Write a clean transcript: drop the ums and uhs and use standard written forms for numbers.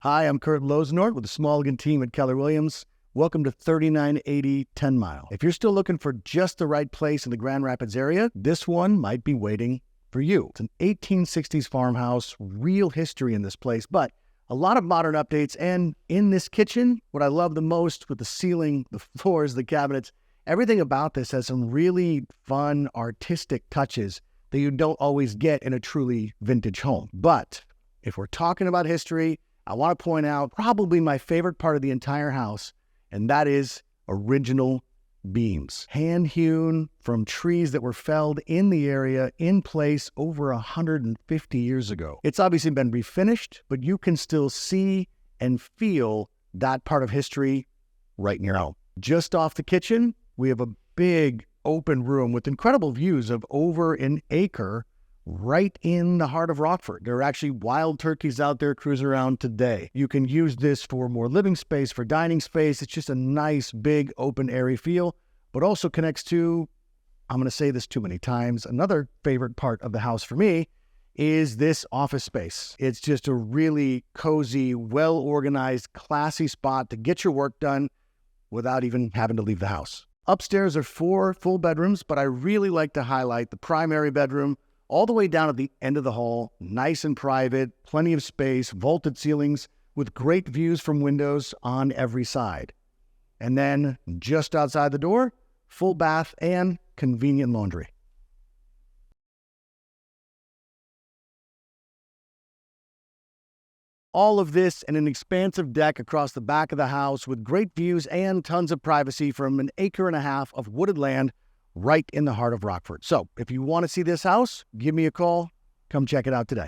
Hi, I'm Kurt Losenort with the Smallgan team at Keller Williams. Welcome to 3980 10 Mile. If you're still looking for just the right place in the Grand Rapids area, this one might be waiting for you. It's an 1860s farmhouse, real history in this place, but a lot of modern updates. And in this kitchen, what I love the most with the ceiling, the floors, the cabinets, everything about this has some really fun, artistic touches that you don't always get in a truly vintage home. But if we're talking about history, I want to point out probably my favorite part of the entire house, and that is original beams. Hand-hewn from trees that were felled in the area in place over 150 years ago. It's obviously been refinished, but you can still see and feel that part of history right in your home. Just off the kitchen, we have a big open room with incredible views of over an acre right in the heart of Rockford. There are actually wild turkeys out there cruising around today. You can use this for more living space, for dining space. It's just a nice, big, open, airy feel, but also connects to, I'm going to say this too many times, another favorite part of the house for me is this office space. It's just a really cozy, well-organized, classy spot to get your work done without even having to leave the house. Upstairs are 4 full bedrooms, but I really like to highlight the primary bedroom all the way down at the end of the hall, nice and private, plenty of space, vaulted ceilings with great views from windows on every side. And then just outside the door, full bath and convenient laundry. All of this and an expansive deck across the back of the house with great views and tons of privacy from an acre and a half of wooded land right in the heart of Rockford. So if you want to see this house, give me a call. Come check it out today.